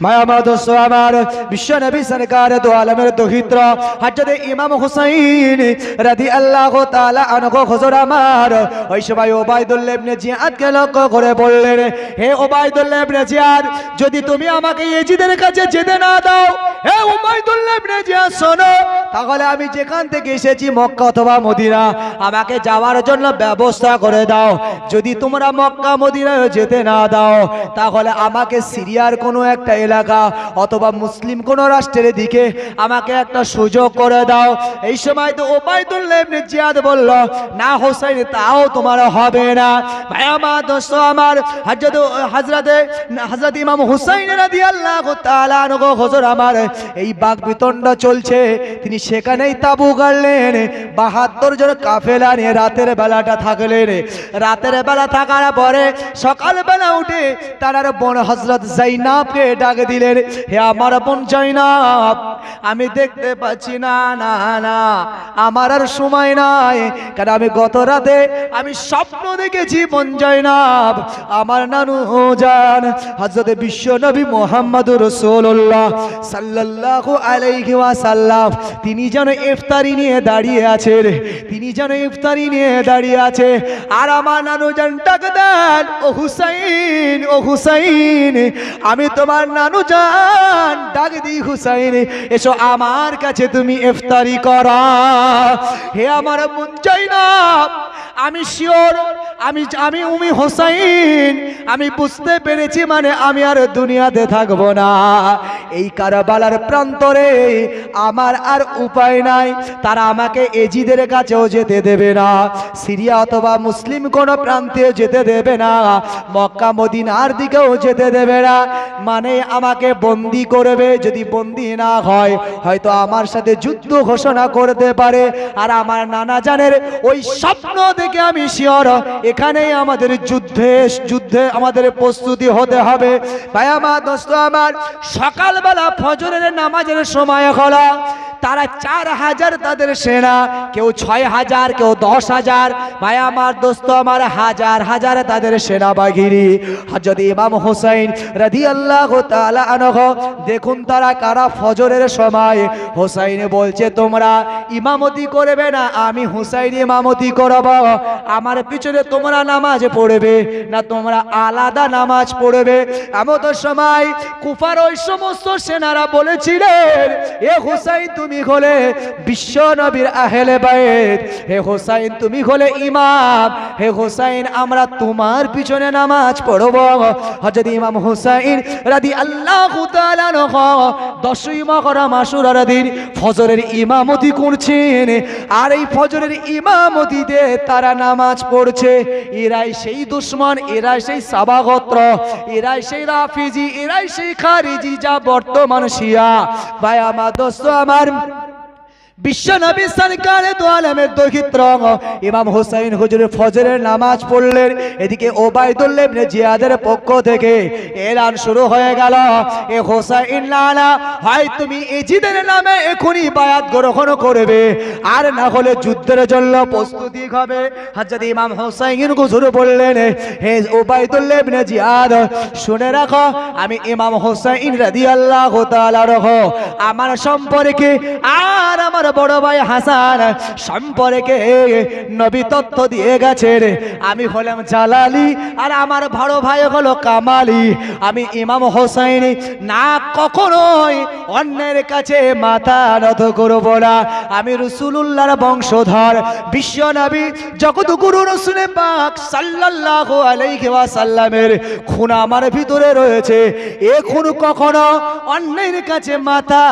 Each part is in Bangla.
মায়ামা দোস্ত আমার, বিশ্ব নবী সরকার দো আলমের দহিত্র হযরত ইমাম হুসাইন রাদিয়াল্লাহু তাআলা আনহু হুজুর আমার ওই সময় ওবাইদুল্লাহ ইবনে জিয়াদকে লক্ষ্য করে বললেন, হে ওবাইদুল্লাহ ইবনে জিয়াদ, যদি তুমি আমাকে ইয়েজিদের কাছে যেতে না দাও, হে ওবাইদুল্লাহ ইবনে জিয়াদ শোনো, তাহলে আমি যেখান থেকে এসেছি মক্কা অথবা মদিনা, আমাকে যাওয়ার জন্য ব্যবস্থা করে দাও। যদি তোমরা মক্কা মদিনায় যেতে না দাও, তাহলে আমাকে সিরিয়ার কোনো একটা এলাকা অথবা মুসলিম কোন রাষ্ট্রের দিকে আমাকে একটা সুযোগ করে দাও। এই সময় তো ওবাইদুল্লাহ ইবনে জিয়াদ বলল, না হোসেন, তাও তোমার হবে না। ভাই আমার, দোস্ত আমার, হযরত ইমাম হুসাইন রাদিয়াল্লাহু তাআলা আনহু হুজুর আমার এই বাকবিতণ্ড চলছে, তিনি সেখানেই তাবু গাড়লেন, ৭২ জন কাফেলা নিয়ে রাতের বেলাটা থাকলেন। রাতের বেলা থাকার পরে সকালবেলা উঠে তার বোন হযরত জাইনাবকে ডাক দিলেন, হে আমার বোন জাইনাব, আমি দেখতে পাচ্ছি না, না না, আমার আর সময় নাই, কারণ আমি গত রাতে আমি স্বপ্ন দেখেছি বোন জাইনাব, আমার নানু জান হযরত বিশ্ব নবী মুহাম্মদুর রাসূলুল্লাহ সাল্লাল্লাহু আলাইহি ওয়াসাল্লাম তিনি যেন ইফতারি নিয়ে দাঁড়িয়ে আছেন, তিনি যেন ইফতারি নিয়ে দাঁড়িয়ে আছে। আর আমার নানু জান ডাক দেন, ও হুসাইন, ও হুসাইন, আমি তোমার নানু জান, ডাক দি হুসাইন, এসো আমার কাছে তুমি ইফতারি করো। হে আমার বোন জাইনাব, আমি শিওর, আমি উম্মে হুসাইন, আমি বুঝতে পেরেছি, মানে আমি আর দুনিয়াতে থাকবো না। এই কারবালার প্রান্তরে আমার আর উপায় নাই, তারা আমাকে এজিদের কাছেও যেতে দেবে না, সিরিয়া অথবা মুসলিম কোন প্রান্তে যেতে দেবে না, মক্কা মদিনার দিকেও যেতে দেবে না, মানে আমাকে বন্দী করবে। যদি বন্দী না হয়, হয়তো আমার সাথে যুদ্ধ ঘোষণা করতে পারে। আর আমার নানা জানের ওই স্বপ্ন দেখে আমি শিওর, এখানেই আমাদের যুদ্ধে আমাদের প্রস্তুতি হতে হবে। ভাই আমার, দোস্ত আমার, সকালবেলা ফজরের নামাজের সময় হলো, তারা ৪,০০০ তাদের সেনা, কেউ ৬,০০০, কেউ ১০,০০০। ভাই আমার, দোস্ত আমার, হাজার হাজার তাদের সেনা বাহিনী। হযরত ইমাম হুসাইন রাদিয়াল্লাহু তাআলা আনহু দেখুন তারা কারা। ফজরের সময় হুসাইন বলছে, তোমরা ইমামতি করবে না, আমি হুসাইন ইমামতি করব। আমার পিছনে তোমরা নামাজ পড়বে না, তোমরা আলাদা নামাজ পড়বে। এমন সময় কুফার ওই সমস্ত সেনারা বলেছিলেন, এ হুসাইন, তুমি হলে বিশ্ব নবীর আহলে বাইত, হে হুসাইন তুমি হলে ইমাম, হে হুসাইন আমরা তোমার পিছনে নামাজ পড়ব। হযরত ইমাম হুসাইন রাদিয়াল্লাহু তাআলা আনহু 10ই মুহররম আশুরার দিন ফজরের ইমামতি করছেন। আর এই ফজরের ইমামতিতে তারা নামাজ পড়ছে। এরাই সেই দুশমন, এরাই সেই সাবাগোত্র, এরাই সেই রাফিজি, এরাই সেই খারিজি, যা বর্তমান শিয়া। ভাই আমার, দোস্ত আমার, বিশ্ব নবী সরকার দো আলমের দহিত্র ইমাম হুসাইন হুজুর ফজরের নামাজ পড়লেন। এদিকে ওবাইদুল্লাহ ইবনে জিয়াদের পক্ষ থেকে এলান শুরু হয়ে গেল, এ হুসাইন লালা, হয় তুমি এজিদের নামে এখনই বায়াত গ্রহণ করবে, আর না হলে যুদ্ধের জন্য প্রস্তুতি হবে। হযরত ইমাম হুসাইন হুজুর বললেন, হে ওবাইদুল্লাহ ইবনে জিয়াদ, শুনে রাখো, আমি ইমাম হুসাইন রাদিয়াল্লাহু তাআলা আনহু আমার সম্পর্কে আর আমার বড় ভাই হাসান সম্পর্কে নবী তথ্য দিয়ে গেছেন। আমি হলাম জালালি আর আমার বড় ভাই হলো কামালি। আমি ইমাম হুসাইন না কখনোই অন্যের কাছে মাথা নত করব না। আমি রাসূলুল্লাহর বংশধর, বিশ্ব নবী জগৎ গুরু রাসূল পাক সাল্লাল্লাহু আলাইহি ওয়াসাল্লামের খুন আমার ভিতরে রয়েছে। এ খুন কখনো অন্যের কাছে মাথা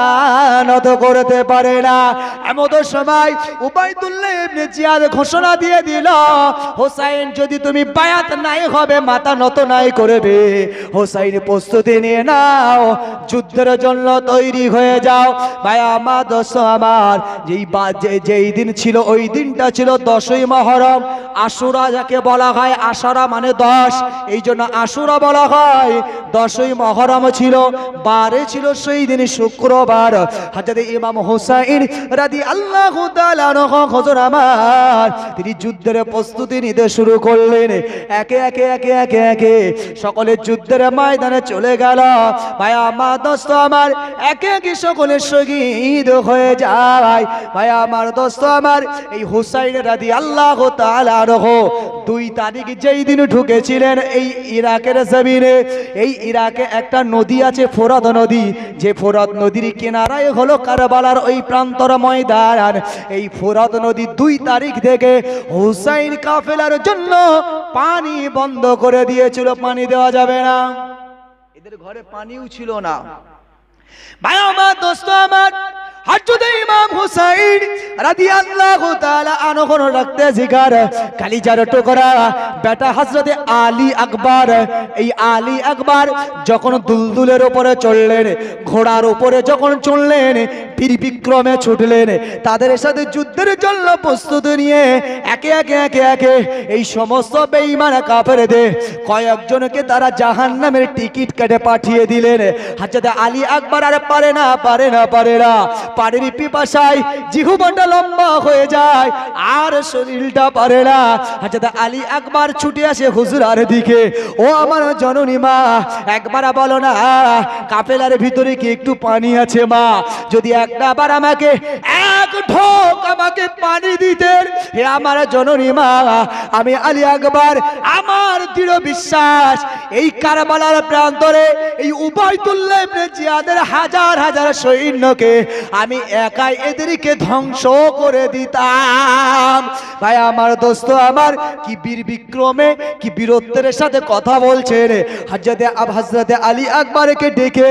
নত করতে পারে না। এমন সময় উবাইদুল্লাহ ইবনে জিয়াদ ঘোষণা দিয়ে দিল, হুসাইন যদি তুমি বায়াত নাই হবে, মাথা নত নাই করবে, হুসাইন প্রস্তুতি নিয়ে নাও, যুদ্ধের জন্য তৈরি হয়ে যাও। ভাই আমার, দোস্ত আমার, যেই দিন ছিল ওই দিনটা ছিল 10ই মুহররম। আশুরা যাকে বলা হয়, আশারা মানে 10, এই জন্য আশুরা বলা হয়। 10ই মুহররম ছিল, বারে ছিল সেই দিন শুক্রবার। হযরত ইমাম হুসাইন রাদিয়াল্লাহু তাআলা আনহু হুজুর আমার তিনি যুদ্ধের প্রস্তুতি নিতে শুরু করলেন। একে একে একে একে একে সকলে যুদ্ধের ময়দানে চলে গেল। ভাই আমার দোস্ত আমার একে একে সকলে শহীদ হয়ে যায়। ভাই আমার দোস্ত আমার এই হুসাইন রাদিয়াল্লাহু তাআলা আনহু 2 তারিখ যেই দিন ঢুকেছিলেন এই ইরাকের জমিনে, এই ইরাকে একটা নদী আছে ফোরাত নদী, যে ফোরাত নদীর কিনারায় হলো কারবালার ওই প্রান্তর ময়দান। এই ফোরাত নদী 2 তারিখ থেকে হুসাইন কাফেলার জন্য পানি বন্ধ করে দিয়েছিল, পানি দেওয়া যাবে না। এদের ঘরে পানিও ছিল না। ভাই আমার দোস্ত আমার হযরত ইমাম হুসাইন রাদিয়াল্লাহু তাআলা আনহু রাখতে জিগার কালিজার টুকরা বেটা হযরত আলী আকবর, এই আলী আকবর যখন দুলদুলের উপরে চড়লেন, ঘোড়ার উপরে যখন চড়লেন, বীর বিক্রমে ছুটলেন, তাদের সাথে যুদ্ধের জন্য প্রস্তুতি নিয়ে একে একে একে একে এই সমস্ত বেঈমান কাফেরদের কয়েকজনকে তারা জাহান্নামের টিকিট কেটে পাঠিয়ে দিলেন। হযরত আলী আকবর আর পারে না পানির পিপাসায় জিহ্বাটা লম্বা হয়ে যায় আর শরীরটা পারে না। হযরত আলী আকবর ছুটে আসে হুজুরার দিকে, ও আমার জননী মা, একবার বলো না কাফেলার ভিতরে কি একটু পানি আছে মা? যদি একটা বার আমাকে এক ঢোক আমাকে পানি দিতেন, হে আমার জননী মা, আমি আলী আকবর আমার দৃঢ় বিশ্বাস এই কারবালার প্রান্তরে এই উবাইদুল্লাহ ইবনে জিয়াদের হাজার হাজার সৈন্যকে আমি একাই এদেরকে ধ্বংস করে দিতাম। ভাই আমার দোস্ত আমার কি বীর বিক্রমে কি বীরত্বের সাথে কথা বলছেন। হযরত আলী আকবরকে ডেকে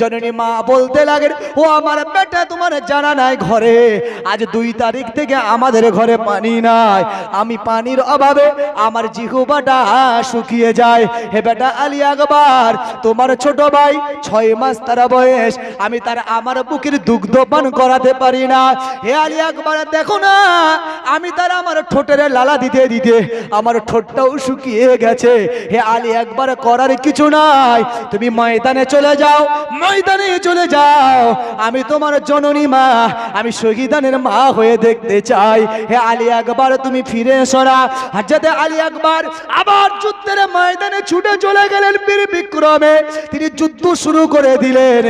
জননী মা বলতে লাগেন, ও আমার বেটা, তোমার জানা নাই ঘরে আজ 2 তারিখ থেকে আমাদের ঘরে পানি নাই, আমি পানির অভাবে আমার জিহ্বাটা শুকিয়ে যায়। হে বেটা আলী আকবর, তোমার ছোট ভাই 6 মাস তার বয়স, আমি তার আমার বুকের দুগ্ধ পান করাতে পারি না। হে আলী আকবর, দেখো না আমি তার আমার ঠোঁটের লালা দিতে দিতে আমার ঠোঁটটাও শুকিয়ে গেছে। হে আলী আকবর, করার কিছু নাই, তুমি ময়দানে চলে যাও, ময়দানে চলে যাও, আমি তোমার জননী মা, আমি শহীদানের মা হয়ে দেখতে চাই। হে আলী আকবর, তুমি ফিরে এসো না। হযরত আলী আকবর আবার যুদ্ধের ময়দানে ছুটে চলে গেলেন বীর বিক্রমে, তিনি যুদ্ধ শুরু করে দিলেন।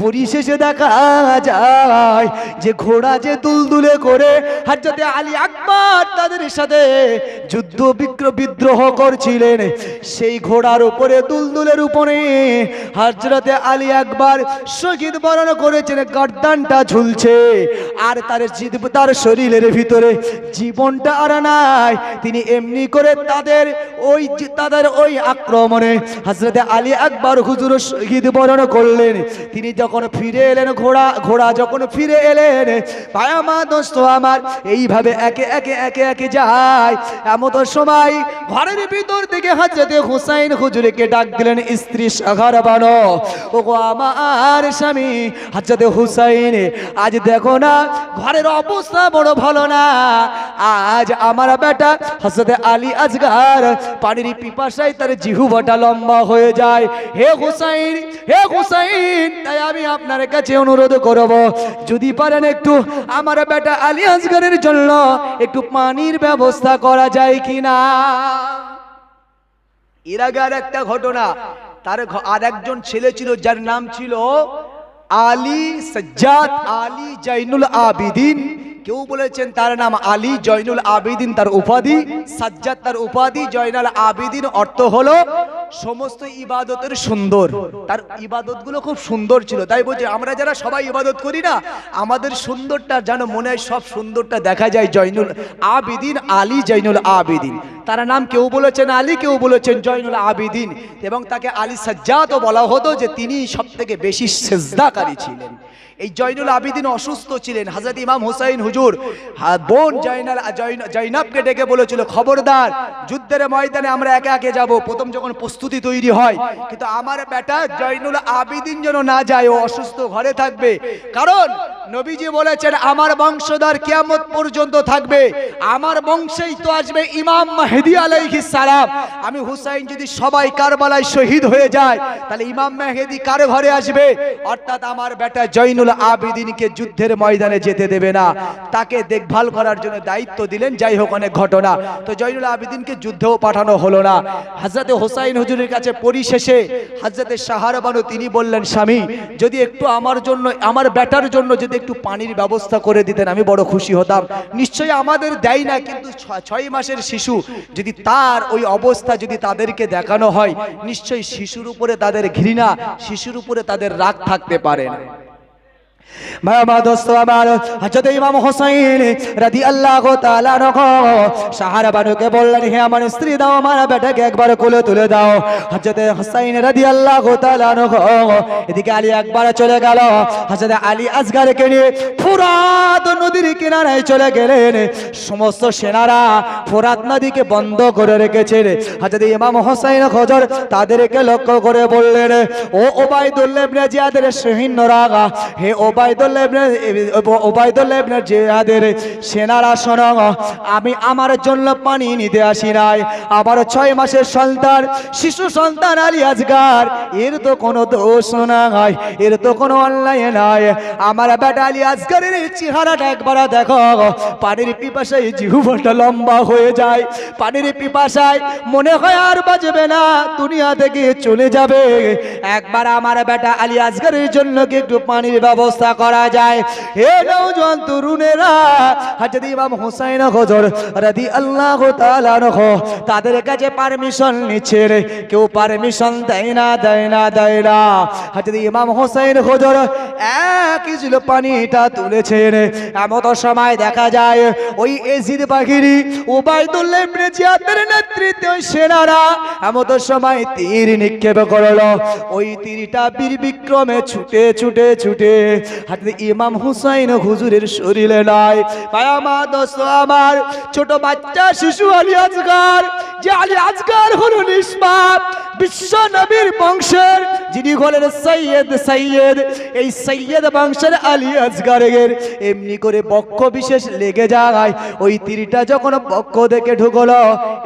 পরিশেষে দেখা যায় যে ঘোড়া যে দুলদুলে করে হযরত আলী আকবর তাদের সাথে যুদ্ধ বিদ্রোহ করছিলেন, সেই ঘোড়ার উপরে দুলদুলের উপরে হযরত আলী আকবর শহীদ বরণ করেছেন, গর্দানটা ঝুলছে আর তার শরীরের ভিতরে জীবনটা আর নাই। তিনি এমনি করে তাদের ওই আক্রমণে হযরত আলী আকবর হুজুর শহীদ বরণ করলেন। তিনি যখন ফিরে এলেন, ঘোড়া যখন ফিরে এলেন, ভাই আমার দোস্ত আমার এইভাবে একে একে একে একে যায়। এমন সময় ঘরের ভিতর থেকে হযরত হুসাইন হুজুরকে ডাক দিলেন, স্ত্রী সাগর বানো, ও গো আমার স্বামী হযরত হুসাইন, আজ দেখো না ঘরের অবস্থা বড় ভালো না, আজ আমার বেটা হযরত আলী আসগর পানির পিপাসায় তার জিহ্বাটা লম্বা হয়ে যায়। হে হুসাইন, হে হুসাইন, তাই আমি আপনার কাছে অনুরোধ করব, যদি পারেন একটু আমার বেটা আলী আসগরের জন্য একটু পানির ব্যবস্থা করা যায় কিনা। এর আগে আর একটা ঘটনা, তার আর একজন ছেলে ছিল যার নাম ছিল আলী সাজ্জাদ, আলী জয়নুল আবিদিন। কেউ বলেছেন তার নাম আলী জয়নুল আবিদিন তার উপাধি, সাজ্জাদ তার উপাধি, জয়নুল আবিদিন অর্থ হলো সমস্ত ইবাদতের সুন্দর। তার ইবাদতগুলো খুব সুন্দর ছিল, তাই বলছে আমরা যারা সবাই ইবাদত করি না, আমাদের সুন্দরটা যেন মনে হয় সব সুন্দরটা দেখা যায় জয়নুল আবিদিন, আলী জয়নুল আবিদিন। তার নাম কেউ বলেছেন আলী, কেউ বলেছেন জয়নুল আবিদিন, এবং তাকে আলী সাজ্জাদও বলা হতো যে তিনি সবথেকে বেশি সিজদাকারী ছিলেন। এই জয়নুল আবিদিন অসুস্থ ছিলেন। হযরত ইমাম হুসাইন হুজুর বোন জয়নাবকে ডেকে বলেছিল, খবরদার যুদ্ধের ময়দানে আমরা একে একে যাব। প্রথম যখন প্রস্তুতি তৈরি হয়, কিন্তু আমার বেটা জয়নুল আবিদিন যেন না যায়, ও অসুস্থ ঘরে থাকবে, কারণ নবীজি বলেছেন আমার বংশধর কিয়ামত পর্যন্ত থাকবে, আমার বংশেই তো আসবে ইমাম মেহেদী আলাইহিস সালাম, আমি হুসাইন যদি সবাই কারবালায় শহীদ হয়ে যায় তাহলে ইমাম মেহেদী কার ঘরে আসবে? অর্থাৎ আমার বেটা জয়নুল আবেদিনকে যুদ্ধের ময়দানে যেতে দেবে না, তাকে দেখভাল করার জন্য দায়িত্ব দিলেন। যাই হোক, অনেক ঘটনা। তো জয়নুল আবেদিনকে যুদ্ধেও পাঠানো হলো না। হযরতে হুসাইন হুজুরের কাছে পরিশেষে হযরতে সাহারা বানু তিনি বললেন, স্বামী যদি একটু আমার জন্য, আমার বেটার জন্য যদি একটু পানির ব্যবস্থা করে দিতেন আমি বড় খুশি হতাম। নিশ্চয়ই আমাদের দেয় না, কিন্তু 6 মাসের শিশু যদি তার ওই অবস্থা যদি তাদেরকে দেখানো হয়, নিশ্চয়ই শিশুর উপরে তাদের ঘৃণা, শিশুর উপরে তাদের রাগ থাকতে পারে না। বাবা দোস্ত আমার, হযরত ইমাম হুসাইন রাদিয়াল্লাহু তাআলা আনহু সাহারা বানুকে বললেন, হে আমার স্ত্রী, দাও আমার বেটাকে একবার কোলে তুলে দাও। হযরত হুসাইন রাদিয়াল্লাহু তাআলা আনহু এদিকে আলী একবার চলে গেল। হযরত আলী আসগরকে নিয়ে ফোরাত নদীর কিনারায় চলে গেলেন। সমস্ত সেনারা ফোরাত নদীকে বন্ধ করে রেখেছে। হযরত ইমাম হুসাইন হুজুর তাদেরকে লক্ষ্য করে বললেন, ও ওবাইদুল্লাহ ইবনে জিয়াদের সৈন্যরা, হে ওবাইদুল্লাহ ইবনে জিয়াদের সেনারা শোনো, আমি আমার জন্য পানি নিতে আসি নাই। আবার 6 মাসের সন্তান, শিশু সন্তান আলী আসগর, এর তো কোনো দোষ নাই, এর তো কোনো অন্যায় নাই। আমার বেটা আলী আসগরের চেহারাটা একবার দেখো। পানির পিপাসায় জিহ্বাটা লম্বা হয়ে যায়, পানির পিপাসায় মনে হয় আর বাঁচবে না, দুনিয়া থেকে চলে যাবে। একবার আমার বেটা আলী আসগরের জন্য কি একটু পানির ব্যবস্থা করা যায়? হে নওজোয়ান তরুণেরা, হযরত ইমাম হুসাইন হুজুর রাদিয়াল্লাহু তাআলা আনহু তাদের কাছে পারমিশন নিচ্ছে। কেউ পারমিশন দেয় না। হযরত ইমাম হুসাইন হুজুর এক ইজল পানিটা তুলেছেন। এমন সময় দেখা যায় ওই এজিদ বাহিনী ওবাইদুল্লাহ ইবনে জিয়াদের নেতৃত্বে ওই সেনারা এমন সময় তীর নিক্ষেপ করলো। ওই তীরটা বীর বিক্রমে ছুটে হযরত ইমাম হুসাইন হুজুরের শরীরে নাই। ভাই আমার, দোস্ত আমার, ছোট বাচ্চা শিশু আলী আসগর, যে আলী আসগর হলো নিষ্পাপ বিশ্ব নবীর বংশের, যিনি হলেন সৈয়দ, এই সৈয়দ বংশের আলী আসগরের এমনি করে বক্ষ বিশেষ লেগে যায়। ওই তীরটা যখন বক্ষ থেকে ঢুকলো,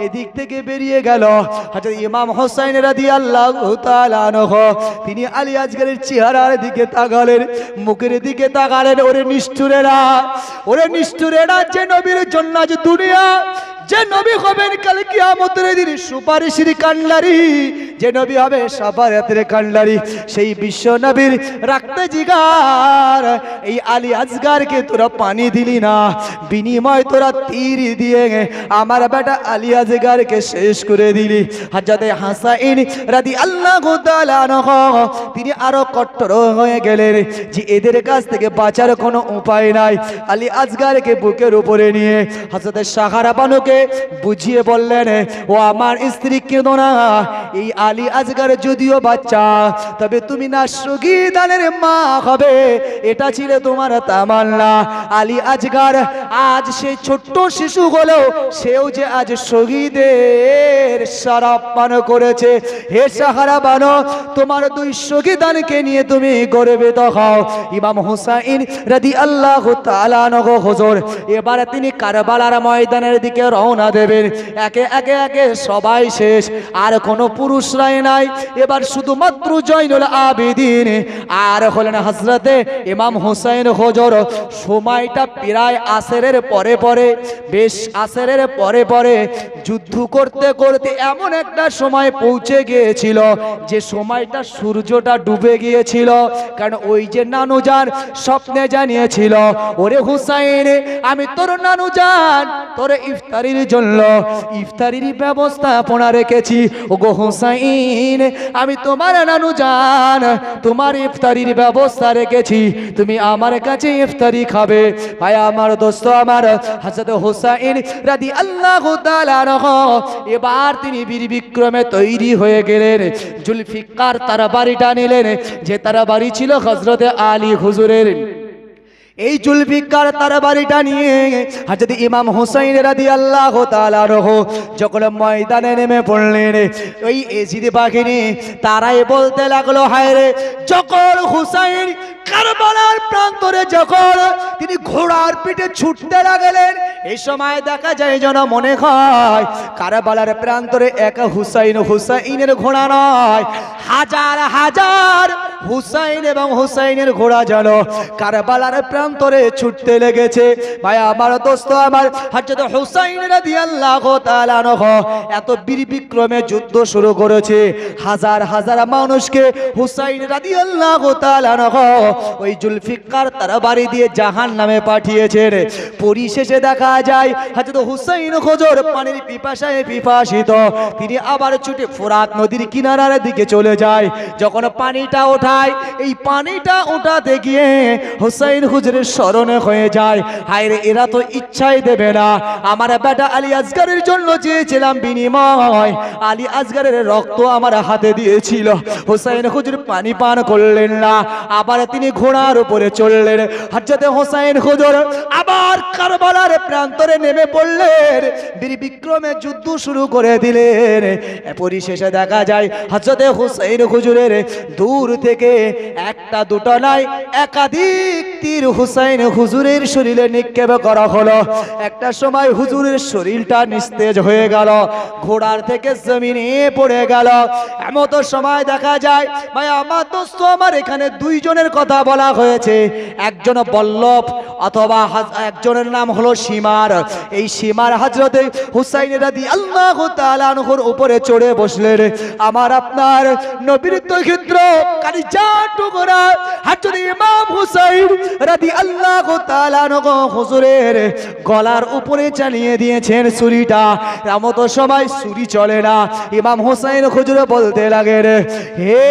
এদিক থেকে বেরিয়ে গেল। হযরত ইমাম হুসাইন রাদিয়াল্লাহু তাআলা আনহু তিনি আলী আসগরের চেহারার দিকে তাকালেন, মুখের দিকে তাকালেন। ওরে নিষ্ঠুরেরা, যে নবীর জন্য আজ দুনিয়া, যে নবী হবেন কাল কিয়ামতের দিন সুপারিশের কান্ডারি, যে নবী হবে শাফায়াতের কান্ডারি, সেই বিশ্ব নবীর রাখতে জিগার এই আলী আসগরকে তোরা পানি দিলি না, বিনিময় তোরা তীর দিয়ে আমার বেটা আলী আসগরকে শেষ করে দিলি। হযরত হাসাইন রাদিয়াল্লাহু তাআলা আনহু তিনি আরো কট্টর হয়ে গেলেন যে এদের কাছ থেকে বাঁচার কোনো উপায় নাই। আলী আসগরকে বুকের উপরে নিয়ে হযরত সাহারা বানুকে বুঝিয়ে বললেন, ও আমার স্ত্রী কেঁদো না, এই আলী আসগর যদিও বাচ্চা, তবে তুমি না শহীদানের মা হবে, এটা ছিল তোমার তামান্না। আলী আসগর আজ সেই ছোট্ট শিশু হলেও সেও যে আজ শহীদের শরাব পান করেছে। হে সাহারা বানো, তোমার 2 শহীদানকে নিয়ে তুমি গর্বিত হও। ইমাম হুসাইন রাদিয়াল্লাহু তাআলা আনহু হুজুর এবারে তিনি কারবালার ময়দানের দিকে রওনা দেবেন। একে একে সবাই শেষ, আর কোনো পুরুষরাই নাই। এবার শুধুমাত্র জয়নুল আবেদিন আর হলেন হযরতে ইমাম হুসাইন হুজুর। সময়টা প্রায় আসরের পরে, বেশ আসরের পরে যুদ্ধ করতে করতে এমন একটা সময় পৌঁছে গিয়েছিল যে সময়টা সূর্যটা ডুবে গিয়েছিল। কারণ ওই যে নানুজান স্বপ্নে জানিয়েছিল, ওরে হুসাইন, আমি তোর নানুজান তোর ইফতারির জন্য ইফতারির ব্যবস্থাপনা রেখেছি। ওগো হুসাইন, আমি তোমার নানুজান তোমার ইফতারির ব্যবস্থা রেখেছি, তুমি আমার কাছে ইফতারি খাবে। ভাই আমার, দোস্ত আমার, হযরত হুসাইন রাদিয়াল্লাহু তাআলা আনহু এবার তিনি বীর বিক্রমে তৈরি হয়ে গেলেন। জুলফিকার তার বাড়িটা নিলেন, যে তার বাড়ি ছিল হযরত আলী হুজুরের। এই জুলফিকার তার বাড়িটা নিয়ে হযরত ইমাম হুসাইন রাদিয়াল্লাহু তাআলা আনহু যখন ময়দানে নেমে পড়লেন, ওই এজিদ বাহিনী তারাই বলতে লাগলো, হায় রে, যখন হুসাইন কারবালার প্রান্তরে যখন তিনি ঘোড়ার পিঠে ছুটতে লাগলেন, এই সময় দেখা যায় যেন মনে হয় কারবালার প্রান্তরে এক হুসাইনের ঘোড়া নয়, হাজার হাজার হুসাইন এবং হুসাইনের ঘোড়া যেন কারবালার প্রান্তরে ছুটতে লেগেছে। ভাই আমার দোস্ত আমার, হযরত হুসাইন রাদিয়াল্লাহু তাআলা আনহু এত বীর বিক্রমে যুদ্ধ শুরু করেছে, হাজার হাজার মানুষকে হুসাইন রাদিয়াল্লাহু তাআলা আনহু ওই জুলফিকার তরবারি দিয়ে জাহান্নামে পাঠিয়েছেন। পরিশেষে দেখা যায় হযরত হুসাইন হুজুর পানির পিপাসায় পিপাসিত, তিনি আবার ছুটে ফোরাত নদীর কিনারার দিকে চলে যায়। যখন পানিটা ওঠায়, এই পানিটা ওঠাতে গিয়ে হুসাইন হুজুরের স্মরণে হয়ে যায়, হায় রে এরা তো ইচ্ছাই দেবে না, আমার বেটা আলী আসগরের জন্য চেয়েছিলাম বিনিময়, আলী আসগরের রক্ত আমার হাতে দিয়েছিল। হুসাইন হুজুর পানি পান করলেন না, আবার তিনি ঘোড়ার উপরে চললেন। হযরত হুসাইন হুজুর আবার কারবালার প্রান্তরে নেমে পড়লেন, বীর বিক্রমে যুদ্ধ শুরু করে দিলেন। পরিশেষে দেখা যায় হযরত হুসাইন হুজুরের দূর থেকে একটা দুটো নয় একাধিক তীর হুসাইন হুজুরের শরীরে নিক্ষেপ করা হলো। একটা সময় হুজুরের শরীরটা নিস্তেজ হয়ে গেল, ঘোড়ার থেকে জমিনে পড়ে গেল। এমত সময় দেখা যায় ভাই আমার দোস্ত আমার, এখানে দুইজনের কথা বলা হয়েছে, একজন বল্লভ অথবা একজনের নাম হলো সীমার। এই সীমার হযরতে হুসাইন রাদিয়াল্লাহু তাআলা আনহুর উপরে চড়ে বসলেন। আমার আপনার নবীর দহিত্র কালিজা টুকরা হযরত ইমাম হুসাইন রাদিয়াল্লাহু তাআলা আনহু হুজুরের গলার উপরে চালিয়ে দিয়েছেন ছুরিটা। এমত সময় ছুরি চলে না, ইমাম হুসাইন হুজুর বলতে লাগেন, হে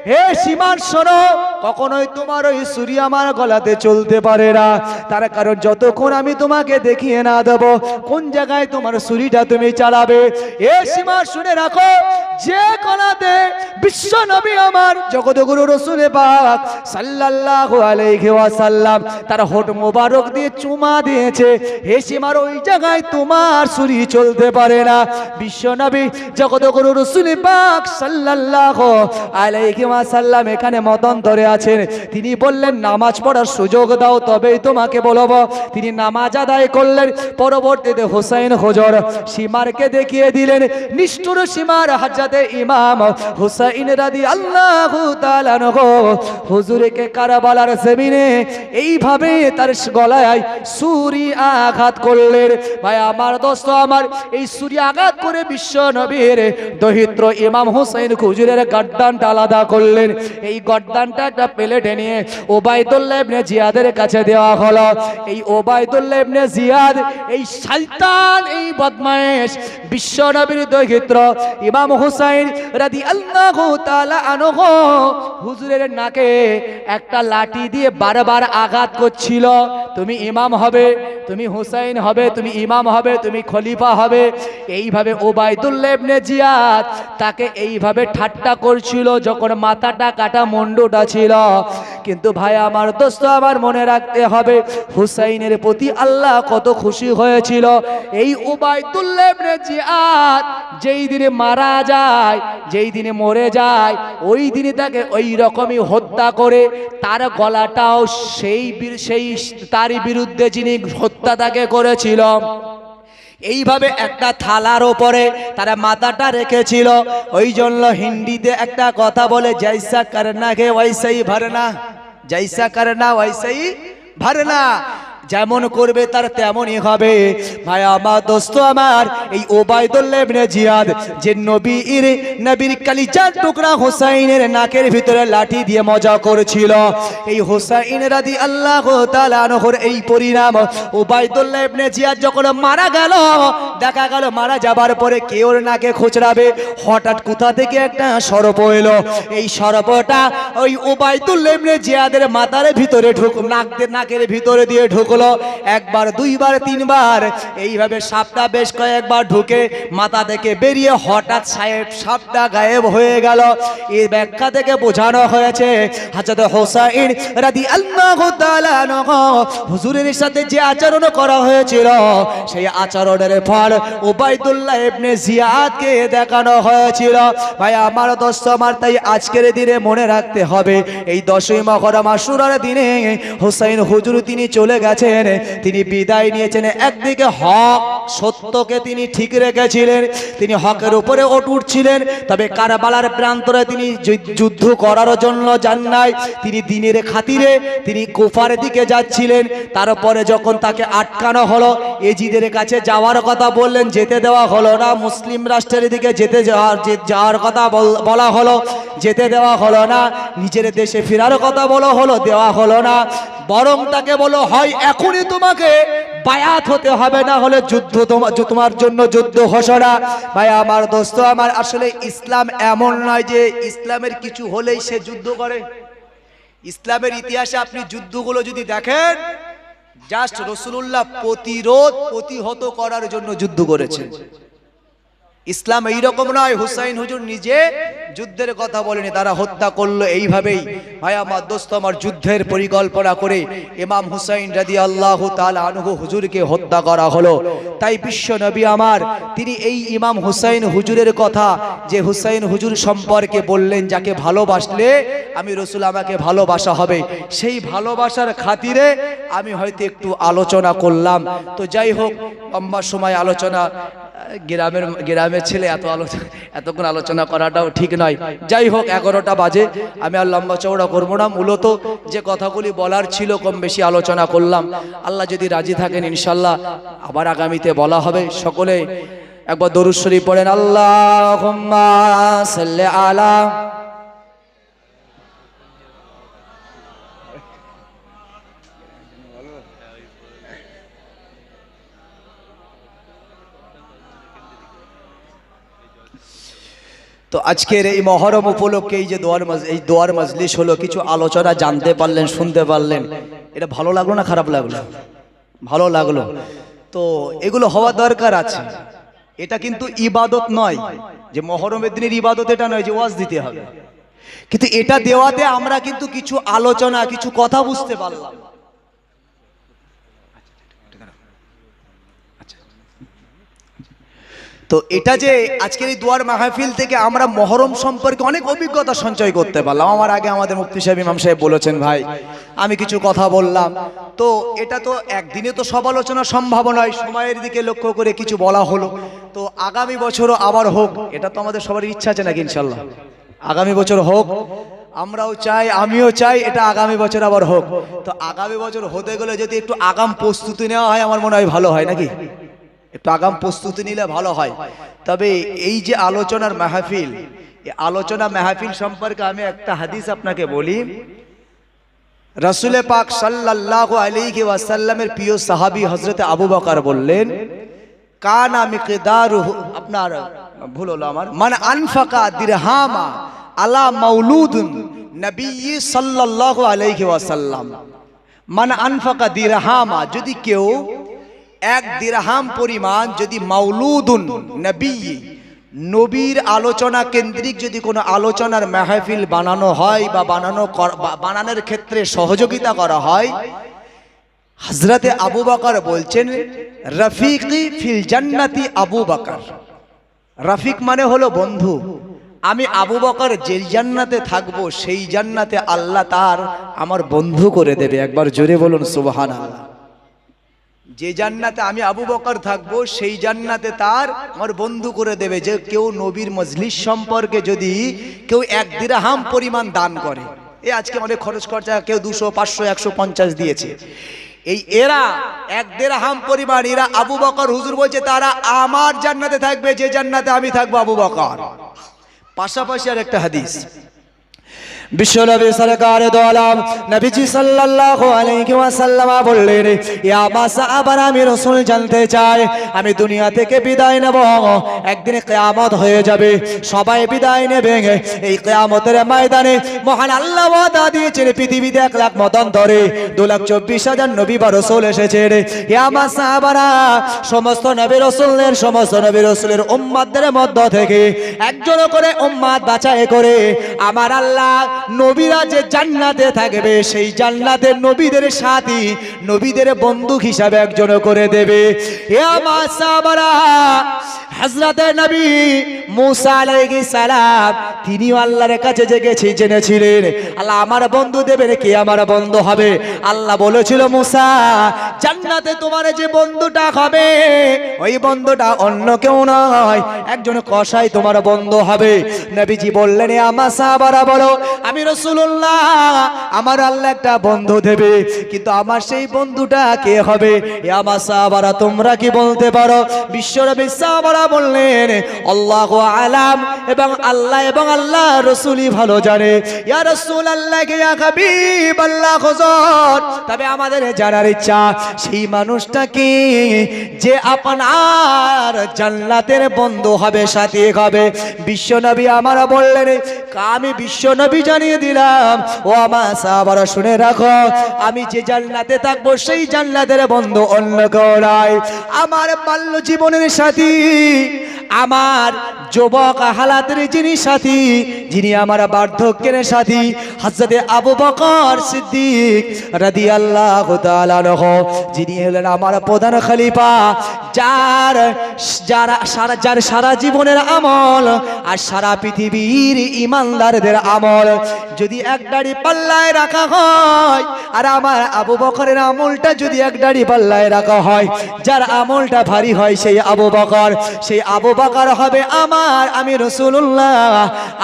হে সীমার শোনো, কখনোই তোমার ওই ছুরি আমার গলাতে চলতে পারে না, তার কারণ যতক্ষণ আমি তোমাকে দেখিয়ে না দেব কোন জায়গায় তোমার ছুরিটা তুমি চালাবে। এ সীমা শুনে রাখো, যে গলাতে বিশ্ব নবী আমার জগৎগুরু রাসূল পাক সাল্লাল্লাহু আলাইহি ওয়াসাল্লাম তার হোঠ মোবারক দিয়ে চুমা দিয়েছে, হে সীমার ওই জায়গায় তোমার ছুরি চলতে পারে না। বিশ্ব নবী জগৎগুরু রাসূল পাক সাল্লাল্লাহু আলাইহি ওয়াসাল্লাম এখানে মতান্তরে আছেন। তিনি বললেন, নামাজ পড়ার সুযোগ দাও তবেই তোমাকে বলবো। তিনি নামাজ আদায় করলেন। পরবর্তীতে হুসাইন হুজুর সীমারকে দেখিয়ে দিলেন। নিষ্ঠুর সীমার হযরতে ইমাম হুসাইন রাদিয়াল্লাহু তাআলা আনহু হুজুরকে কারবালার জমিনে এইভাবে তার গলায় ছুরি আঘাত করলেন। ভাই আমার দোস্ত আমার, এই ছুরি আঘাত করে বিশ্ব নবীর দহিত্র ইমাম হুসাইন হুজুরের গর্দানটা আলাদা করলেন। এই গর্দানটা একটা প্লেটে নিয়ে ওবাইদুল্লাহ ইবনে জিয়াদের কাছে দেওয়া হলো। এই ওবাইদুল্লাহ ইবনে জিয়াদ, এই শয়তান, এই বদমাইশ বিশ্ব নবীর দহিত্র ইমাম হুসাইন রাদিয়াল্লাহু তাআলা আনহু হুজুরের নাকে একটা লাঠি দিয়ে বারবার আঘাত করছিল। তুমি ইমাম হবে, তুমি হুসাইন হবে, তুমি ইমাম হবে, তুমি খলিফা হবে। এইভাবে ওবাইদুল্লাহ ইবনে জিয়াদ তাকে এইভাবে ঠাট্টা করছিল যখন মাথাটা কাটা মুন্ডুটা ছিল। কিন্তু ভাই আমার দোস্ত আমার, মনে রাখতে হবে হুসাইনের প্রতি আল্লাহ কত খুশি হয়েছিল। এই ওবাইদুল্লাহ ইবনে জিয়াদ যেই দিনে মারা যায়, যেই দিনে মরে যায়, ওই দিনে তাকে ওই রকমই হত্যা করে তার গলাটাও সেই তারই বিরুদ্ধে যিনি হত্যা তাকে করেছিল, এইভাবে একটা থালার উপরে তারা মাথাটা রেখেছিল। ওই জন্য হিন্দিতে একটা কথা বলে, জৈসা করনা কে ওয়াইসাই ভরনা, জৈসা করনা ওয়াইসাই ভরনা, যেমন করবে তার তেমনই হবে। ভাই আমার দোস্ত আমার, এই ওবাইদুল্লাহ ইবনে জিয়াদ যে নবীর কালিজার টুকরা হুসাইনের নাকের ভিতরে লাঠি দিয়ে মজা করেছিল, এই হুসাইন রাদিয়াল্লাহু তাআলা আনহুর এই পরিণাম ওবাইদুল্লাহ ইবনে জিয়াদ যখন মারা গেল, দেখা গেল মারা যাবার পরে কে ওর নাকে খুচরাবে, হঠাৎ কোথা থেকে একটা সর্প এলো। এই সর্পটা ওই ওবাইদুল্লাহ ইবনে জিয়াদের মাথার ভিতরে নাকের ভিতরে দিয়ে ঢুকলো। ঢুকলো, একবার দুইবার তিনবার এইভাবে সাপটা বেশ কয়েকবার ঢুকে মাথা থেকে বেরিয়ে হঠাৎ সাপটা গায়েব হয়ে গেল। এই ব্যাখ্যা থেকে বোঝানো হয়েছে হযরত হুসাইন রাদিয়াল্লাহু তাআলা আনহু হুজুরের সাথে যে আচরণ করা হয়েছিল সেই আচরণের ফল উবাইদুল্লাহ ইবনে জিয়াদকে দেখানো হয়েছিল। ভাই আমার দোস্ত আমার, তাই আজকের দিনে মনে রাখতে হবে এই 10ই মুহররম আশুরার দিনে হুসাইন হুজুর তিনি চলে গেছেন, তিনি বিদায় নিয়েছেন। একদিকে হক সত্যকে তিনি ঠিক রেখেছিলেন, তিনি হকের উপরে অটুট ছিলেন, তবে কারবালার প্রান্তরে তিনি যুদ্ধ করার জন্য যান নাই, তিনি দ্বীনের খাতিরে তিনি কুফার দিকে যাচ্ছিলেন। তারপরে যখন তাকে আটকানো হলো, এজিদের কাছে যাওয়ার কথা বললেন, যেতে দেওয়া হলো না। মুসলিম রাষ্ট্রের দিকে যাওয়ার কথা বলা হলো, যেতে দেওয়া হলো না। নিজের দেশে ফেরার কথা বলা হলো, দেওয়া হলো না। বরং তাকে বলো হয় এখনই তোমাকে বায়াত হতে হবে, না হলে যুদ্ধ তোমার জন্য যুদ্ধ ঘোষণা। ভাই আমার দোস্ত আমার, আসলে ইসলাম এমন নয় যে ইসলামের কিছু হলেই সে যুদ্ধ করে। ইসলামের ইতিহাসে আপনি যুদ্ধগুলো যদি দেখেন, জাস্ট রাসূলুল্লাহ প্রতিহত করার জন্য যুদ্ধ করেছেন। ইসলাম এইরকম নয়। হুসাইন হুজুর নিজে যুদ্ধের কথা বলেনি, তারা হত্যা করলো এইভাবেই। ভাই আমার দোস্ত আমার, যুদ্ধের পরিকল্পনা করে ইমাম হুসাইন রাদিয়াল্লাহু তাআলা আনহু হুজুরকে হত্যা করা হলো। তাই বিশ্ব নবী আমার তিনি এই ইমাম হুসাইন হুজুরের কথা, যে হুসাইন হুজুর সম্পর্কে বললেন যাকে ভালোবাসলে আমি রাসূল আমাকে ভালোবাসা হবে, সেই ভালোবাসার খাতিরে আমি হয়তো একটু আলোচনা করলাম। তো যাই হোক, লম্বা সময় আলোচনা, গ্রামের ছেলে এতক্ষণ আলোচনা করাটাও ঠিক নয়। যাই হোক, 11টা বাজে, আমি আর লম্বা চওড়া করবো না। মূলত যে কথাগুলি বলার ছিল কম বেশি আলোচনা করলাম। আল্লাহ যদি রাজি থাকেন ইনশাল্লাহ আবার আগামীতে বলা হবে। সকলে একবার দরুদ শরীফ পড়েন, আল্লাহুম্মা সাল্লি আলা। তো আজকের এই মহরম উপলক্ষে এই যে দোয়ার মজলিস হলো, কিছু আলোচনা জানতে পারলেন, শুনতে পারলেন, এটা ভালো লাগলো না খারাপ লাগলো? ভালো লাগলো। তো এগুলো হওয়া দরকার আছে। এটা কিন্তু ইবাদত নয় যে মহরমের দিনের ইবাদত এটা নয় যে ওয়াজ দিতে হবে, কিন্তু এটা দেওয়াতে আমরা কিন্তু কিছু আলোচনা, কিছু কথা বুঝতে পারলাম। তো এটা যে আজকের এই দুয়ার মাহফিল থেকে আমরা মহরম সম্পর্কে অনেক অভিজ্ঞতা সঞ্চয় করতে পারলাম। আমার আগে আমাদের মুফতি সাহেব, ইমাম সাহেব বলেছেন, ভাই আমি কিছু কথা বললাম। তো এটা তো একদিনে তো সব আলোচনা সম্ভব নয়, সময়ের দিকে লক্ষ্য করে কিছু বলা হলো। তো আগামী বছরও আবার হোক, এটা তো আমাদের সবার ইচ্ছা আছে নাকি? ইনশাল্লাহ আগামী বছর হোক, আমরাও চাই, আমিও চাই এটা আগামী বছর আবার হোক। তো আগামী বছর হতে গেলে যদি একটু আগাম প্রস্তুতি নেওয়া হয়, আমার মনে হয় ভালো হয় নাকি? একটু আগাম প্রস্তুতি নিলে ভালো হয়। তবে এই যে আলোচনার মাহফিল, এই আলোচনা মাহফিল সম্পর্কে আমি একটা হাদিস আপনাকে বলি। রাসূল পাক সাল্লাল্লাহু আলাইহি ওয়াসাল্লামের প্রিয় সাহাবী হযরত আবু বকর বললেন, কানা মিকদারুহু, আপনার ভুল হলো আমার, মান আনফাকা দিরহামা আলা মাউলুদুন নবী সাল্লাল্লাহু আলাইহি ওয়াসাল্লাম। মান আনফাকা দিরহামা, যদি কেউ 1 দিরহাম পরিমাণ যদি মাউলুদুন নবী, নবীর আলোচনা কেন্দ্রিক যদি কোনো আলোচনার মাহফিল বানানো হয় বা বানানোর ক্ষেত্রে সহযোগিতা করা হয়, হযরতে আবু বকর বলছেন, রফিকি ফিল জান্নাতি আবু বকর। রফিক মানে হলো বন্ধু। আমি আবু বকর যে জান্নাতে থাকবো সেই জান্নাতে আল্লাহ তার আমার বন্ধু করে দেবে। একবার জোরে বলুন সুবহানাল্লাহ। যে জান্নাতে আমি আবু বকর থাকবো সেই জান্নাতে তার আমার বন্ধু করে দেবে। যে কেউ নবীর মজলিস সম্পর্কে যদি কেউ 1 দিরহাম পরিমাণ দান করে, এই আজকে অনেক খরচ খরচা, কেউ 200, 500, 150 দিয়েছে, এই এরা 1 দিরহাম পরিমাণ, এরা আবু বকর হুজুর বলছে তারা আমার জান্নাতে থাকবে, যে জান্নাতে আমি থাকবো আবু বকর। পাশাপাশি আর একটা হাদিস, বিশ্বনবী সরকার দো আলম নবীজি সাল্লাল্লাহু আলাইহি ওয়াসাল্লাম বললেন, ইয়া মাসাহাবারা, আমি রাসূল জানতে চাই, আমি দুনিয়া থেকে বিদায় নেব, একদিন কিয়ামত হয়ে যাবে, সবাই বিদায় নেবে। এই কিয়ামতের ময়দানে মহান আল্লাহ ওয়াদা দিয়েছেন, পৃথিবীতে 1 লাখ মতান্তরে 2,24,000 নবী বা রাসূল এসেছেন। ইয়া মাসাহাবারা, সমস্ত নবী রাসূলের উম্মতদের মধ্য থেকে একজন করে উম্মত বাছাই করে আমার আল্লাহ নবীরা যে জান্নাতে থাকবে, সেই জান্নাতের নবীদের সাথী, নবীদের বন্ধু হিসাবে একজন করে দেবে। ইয়া মাসাহাবারা, হযরত নবী মুসা আলাইহিস সালাম তিনিও আল্লাহর কাছে জেনেছিলেন আল্লাহ আমার বন্ধু দেবেন, কে আমার বন্ধু হবে। আল্লাহ বলেছিল, মুসা, জান্নাতে তোমার যে বন্ধুটা হবে, ওই বন্ধুটা অন্য কেউ নয়, একজন কসাই তোমার বন্ধু হবে। নবীজি বললেন, আমার সাহাবারা বলো, আমি রাসূলুল্লাহ, আমার আল্লাহ একটা বন্ধু দেবে, কিন্তু আমার সেই বন্ধুটা কে হবে? আমার সাহাবারা, তোমরা কি বলতে পারো? বিশ্বনবী সাহাবারা বললেন, আল্লাহু আলাম, এবং আল্লাহ রাসূলই ভালো জানে। ইয়া রাসূলুল্লাহ, ইয়া হাবিবাল্লাহ, হুজুর, তবে আমাদের জানার ইচ্ছা, সেই মানুষটা কি যে আপনার জান্নাতের বন্ধু হবে, সাথী হবে? বিশ্বনবী আমার বললেন, আমি বিশ্বনবী জানিয়ে দিলাম, ও আমার সাহাবারা শুনে রাখো, আমি যে জান্নাতে থাকবো, সেই জান্নাতের বন্ধু অন্য কেউ নয়। আমার বাল্য জীবনের সাথী, আমার যুবক হালাতের যিনি সাথী, যিনি আমার বার্ধক্যের সাথী, হযরত আবু বকর সিদ্দিক রাদিয়াল্লাহু তাআলা আনহু, যিনি হলেন আমার প্রধান খলিফা, যার সারা জীবনের আমল আর সারা পৃথিবীর ইমানদারদের আমল যদি এক দাড়ি পাল্লায় রাখা হয়, আর আমার আবু বকরের আমলটা যদি এক দাড়ি পাল্লায় রাখা হয়, যার আমলটা ভারী হয় সেই আবু বকর হবে আমি রাসূলুল্লাহ,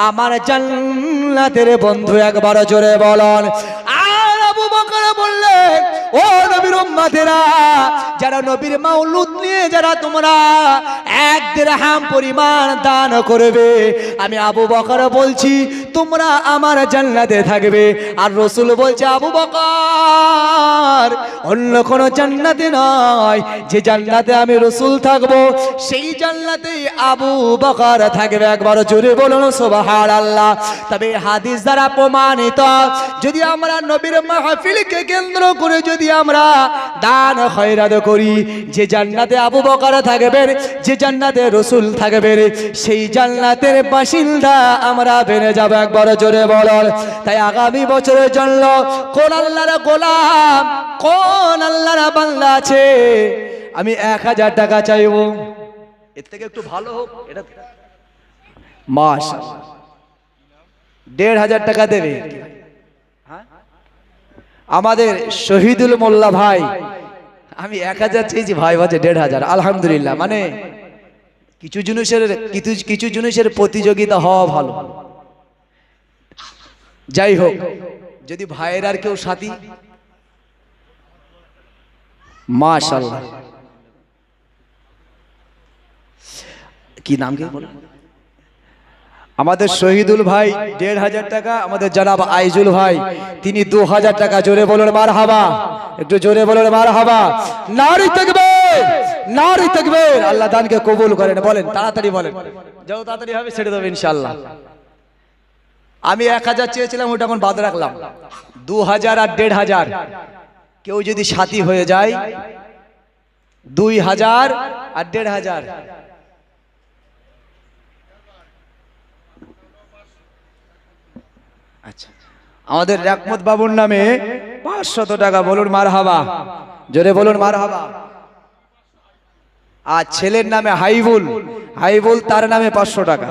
আমার জান্নাতের বন্ধু। একবার জোরে বলুন। আর আবু বকর বললেন, ও নবীর উম্মতেরা, যারা নবীর মাওলুদ নিয়ে যারা তোমরা 1 দিরহাম পরিমাণ দান করবে, আমি আবু বকর বলছি তোমরা আমার জান্নাতে থাকবে। আর রাসূল বলছে, আবু বকর, অন্য কোনো জান্নাতে নয়, যে জান্নাতে আমি রাসূল থাকবো, সেই জান্নাতেই আবু বকর থাকবে। একবার জোরে বলুন সুবহানাল্লাহ। তবে হাদিস দ্বারা প্রমাণিত, যদি আমরা নবীর মাহফিলকে কেন্দ্র করে যদি আমরা দান খয়রাত করি, যে জান্নাতে আবু বকর থাকবেন, যে জান্নাতে রাসূল থাকবেন, সেই জান্নাতের বাসিন্দা আমরা বেড়ে যাব। একবার জোরে বলুন। তাই আগামী বছরের জন্য কোন আল্লাহর গোলাম, কোন আল্লাহর বান্দা আছে, আমি 1000 টাকা চাইবো, এর থেকে একটু ভালো হোক, এটা মাশাআল্লাহ 1500 টাকা দেবে। আমাদের শহীদুল মোল্লা ভাই, আমি 1000 চেয়েছি, ভাই বলছে 1500। আলহামদুলিল্লাহ, মানে কিছু জিনিসের প্রতিযোগিতা হওয়া ভালো। যাই হোক, যদি ভাইয়ের আর কেউ সাথী, মাশাআল্লাহ। কি নাম কি বল? আমাদের শহীদুল ভাই 1500 টাকা, আমাদের জনাব আইজুল ভাই তিনি 2000 টাকা। জোরে বলুন মারহাবা, একটু জোরে বলুন মারহাবা। নারী তাকবীর, নারী তাকবীর। আল্লাহ দানকে কবুল করেন। বলেন তাড়াতাড়ি বলেন, যত তাড়াতাড়ি হবে ছেড়ে দেব ইনশাআল্লাহ। আমি 1000 চেয়েছিলাম, ওটা এখন বাদ রাখলাম। 2000 আর 1500, কেউ যদি সাথী হয়ে যায়, 2000 আর 1500। আচ্ছা, আমাদের রাকমত বাবুর নামে 500 টাকা। বলুন মারহাবা, জোরে বলুন মারহাবা। আর ছেলের নামে হাইবুল, তার নামে 500 টাকা।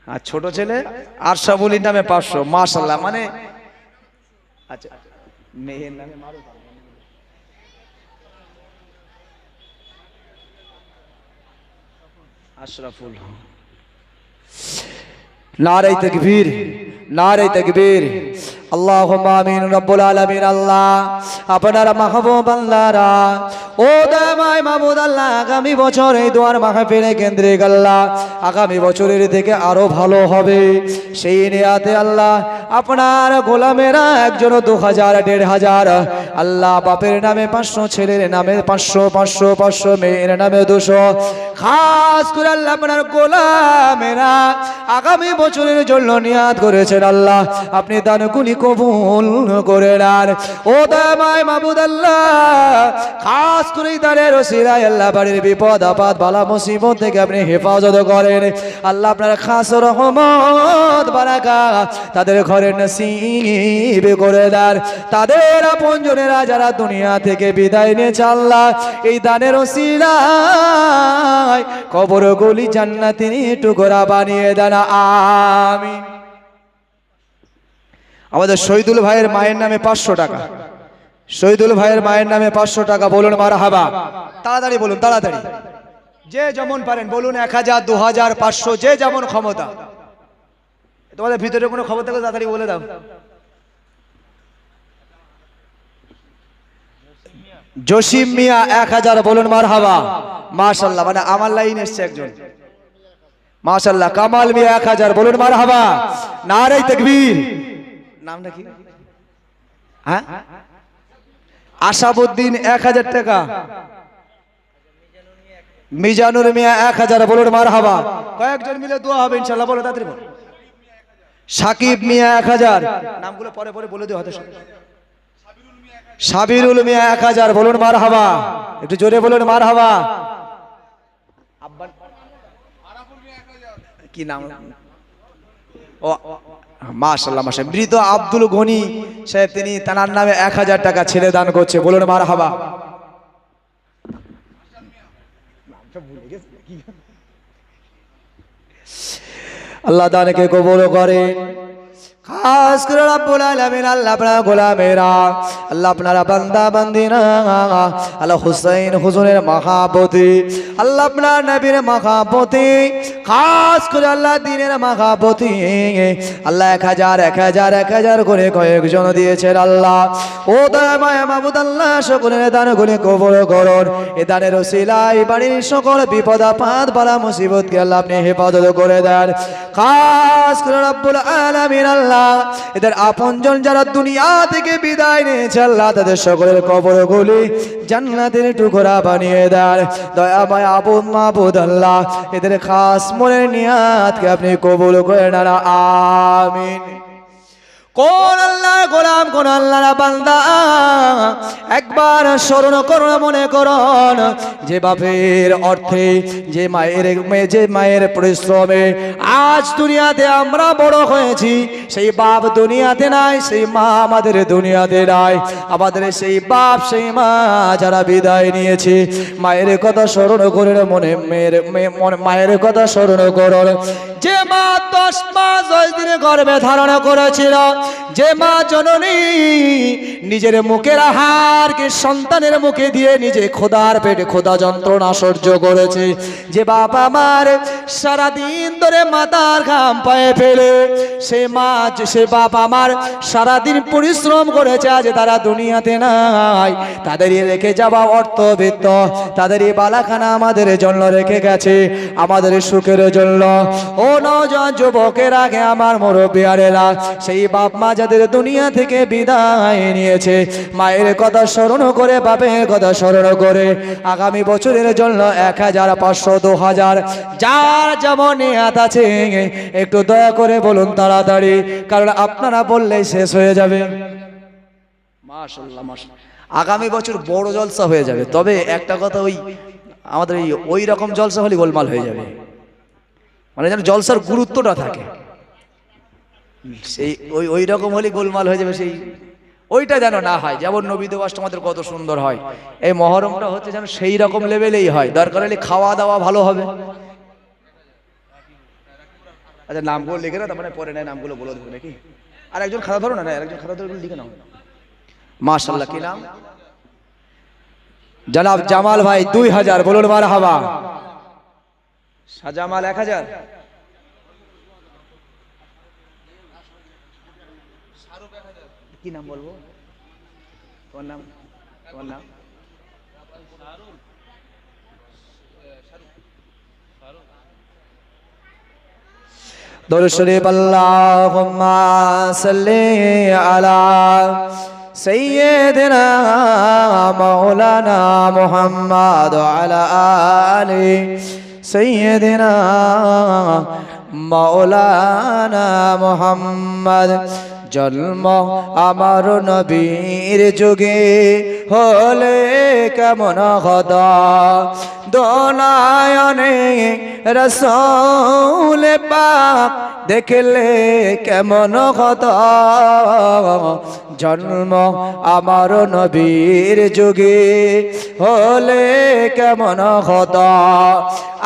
আর ছোট ছেলে আরশাবুলির নামে 500। মাশাআল্লাহ, মানে আচ্ছা, মেয়ের নামে আশরাফুল। নারে তাকবীর, নারে তাকবীর। আল্লাহুম্মা আমিন রব্বুল আলামিন। আল্লাহ আপনারা মাহবুব বান্দারা ও দয়াময় মাবুদ আল্লাহ আগামী বছর এই দোয়ার মাহফিলে কেন্দ্রিক আল্লাহ আগামী বছরের থেকে আরো ভালো হবে সেই নিয়াতে আল্লাহ আপনার গোলামেরা একজন 2000 1500 আল্লাহ বাপের নামে 500 ছেলের নামে 500 500 500 মেয়ের নামে 200 খাস করে আল্লাহ আপনার গোলামেরা আগামী বছরের জন্য নিয়াত করেছেন আল্লাহ আপনি দানগুলি কবুল করে নেন ও দয়াময় মাবুদ আল্লাহ খাস করে দানের ওসিলায় আল্লাহ বাড়ির বিপদ আপদ বালা মুসিবত থেকে আপনি হেফাজত করেন আল্লাহ আপনার খাস রহমত বারাকাত তাদের ঘরে নসিব করে দেন তাদের আপনজনেরা যারা দুনিয়া থেকে বিদায় নিয়েছে আল্লাহ এই দানের ওসিলায় কবরগুলি জান্নাতের টুকরা বানিয়ে দেন আমিন। আমাদের শহীদুল ভাইয়ের মায়ের নামে 500 টাকা শহীদুল ভাইয়ের মায়ের নামে 500 টাকা বলুন মারহাবা তাড়াতাড়ি বলুন তাড়াতাড়ি যে যেমন পারেন বলুন 1000 2000 500 যে যেমন ক্ষমতা তোমাদের ভিতরে কোনো ক্ষমতা থাকলে তাড়াতাড়ি বলে দাও জসিম মিয়া 1000 বলুন মারহাবা মাশাআল্লাহ মানে আমার লাইন এসেছে একজন মাশাআল্লাহ কামাল মিয়া 1000 বলুন মারহাবা নারে তাকবীর নামটা কি হ্যাঁ আশাবুদ্দিন 1000 টাকা মিজানুর মিয়া 1000 বলুন মারহাবা কয়েকজন মিলে দোয়া হবে ইনশাআল্লাহ বলো তাড়াতাড়ি বলো সাকিব মিয়া 1000 নামগুলো পরে পরে বলে দিও হয়তো সাবিরুল মিয়া 1000 বলুন মারহাবা একটু জোরে বলুন মারহাবা আব্বা কি নাম ও মাশাআল্লাহ মাশাআল্লাহ মৃত আব্দুল গনি সাহেব তিনি তার নামে 1000 টাকা ছেলে দান করছে বলুন মারহাবা আল্লাহ দানকে কবুল করেন খাস করে রব্বুল আলামিন আল্লাহ আপনার গোলামেরা আল্লাহ আপনারা বান্দা বান্দিনা আল্লাহ হুসাইন হুজুরের মহাবতী আল্লাহ আপনার নবীর মহাবতী খাস করে আল্লাহ দ্বীনের মহাবতী আল্লাহ 1000 1000 1000 করে কয়েকজন দিয়েছেন আল্লাহ ও দয়াময় মাবুদ আল্লাহ সকলের দানগুলি কবুল করুন এই দানের ওসিলায় বাড়ির সকল বিপদ আপদ বালা মুসিবতকে আল্লাহ আপনি হেফাজত করে দেন খাস করে রব্বুল আলামিন আল্লাহ এদের আপনজন যারা দুনিয়া থেকে বিদায় নিয়েছে আল্লাহ তাদের সকলের কবরগুলি জান্নাতের টুকরা বানিয়ে দেন দয়াময় আবুদ মাবুদ আল্লাহ এদের খাস মনের নিয়াতকে আপনি কবুল করে নেন আমিন। কোন আল্লাহর গোলাম কোন আল্লাহর বান্দা একবার স্মরণ করুন মনে করুন যে বাপের অর্থে যে মায়ের পরিশ্রমে আজ দুনিয়াতে আমরা বড় হয়েছি সেই বাপ দুনিয়াতে নাই সেই মা আমাদের দুনিয়াতে নাই আমাদের সেই বাপ সেই মা যারা বিদায় নিয়েছে মায়ের কথা স্মরণ করে মনে মায়ের কথা স্মরণ করুন যে মা 10 মাস 10 দিনে গর্ভে ধারণ করেছিল যে মা জননী নিজের মুখের আহারকে সন্তানের মুখে দিয়ে নিজে খোদার পেটে খোদা যন্ত্রণা সহ্য করেছে যে বাবা মার সারাদিন ধরে মাথার ঘাম পায়ে ফেলে সে বাবা মার সারাদিন পরিশ্রম করেছে আজ তারা দুনিয়াতে নাই তাদেরই রেখে যাওয়া অর্থবিত্ত তাদেরই বালাখানা আমাদের জন্য রেখে গেছে আমাদের সুখের জন্য ও নওজোয়ান যুবকের আগে আমার মুরব্বিয়ারেরা সেই বাপ মা যাদের দুনিয়া থেকে বিদায় নিয়েছে মায়ের কথা স্মরণ করে বাপের কথা স্মরণ করে আগামী বছরের জন্য 1000 500 2000 যার যেমন নিয়াত আছে একটু দয়া করে বলুন তাড়াতাড়ি কারণ আপনারা বললেই শেষ হয়ে যাবে মাশাআল্লাহ মাশাআল্লাহ আগামী বছর বড় জলসা হয়ে যাবে তবে একটা কথা আমাদের ওই রকম জলসা হলে গোলমাল হয়ে যাবে মানে যেন জলসার গুরুত্বটা থাকে সেই ওই রকম হলে গোলমাল হয়ে যাবে সেই ওইটা যেন না হয় যেমন নবী দিবস আমাদের কত সুন্দর হয় এই মহরমটা হচ্ছে যেন সেই রকম লেভেলেই হয় দরকার হলে খাওয়া দাওয়া ভালো হবে আচ্ছা নামগুলো লিখে না তার মানে পরে নাই নামগুলো বলে দেবো নাকি আর একজন খাতা ধরো না আরেকজন খাতা ধরে লিখে নাও মাশাআল্লাহ কি নাম জনাব জামাল ভাই 2000 বলুন মারহাবা শাহজামাল 1000 কি নাম বলবো? তোমার নাম? তোমার নাম? দরুদ শরীফ আল্লাহুম্মা সাল্লি আলা সাইয়্যিদিনা মাওলানা মুহাম্মদ ওয়া আলা আলি সাইয়্যিদিনা মাওলানা মুহাম্মদ। জন্ম আমার নবীর যুগে হলে কেমন হতো, দোনায়নে রাসূল পাক দেখলে কেমন হতো। জন্ম আমার নবীর যুগে হলে কেমন হতো,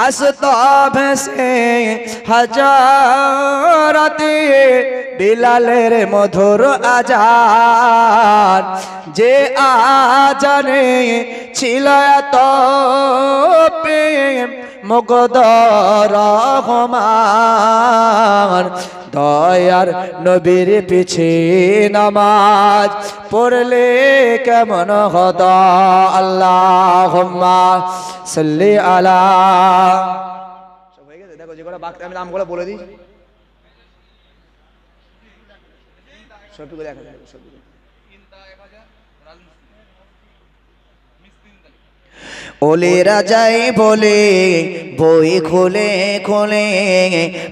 আসত ভেসে হাজারাতে বিলালের মধুর আজান, যে আজানে ছিল এত প্রেম মুগ্ধ রহমান। দয়ার নবীর পিছে নামাজ পড়লে কেমন হতো, আল্লাহুম্মা সাল্লি আলা। সব হয়ে গেছে? দেখো যে কটা বাক্য আমি নামগুলো বলে দিই, সবটুকু দেখা যাবে। সবটুকু ওলেরা যাই বলে বই খুলে খুলে,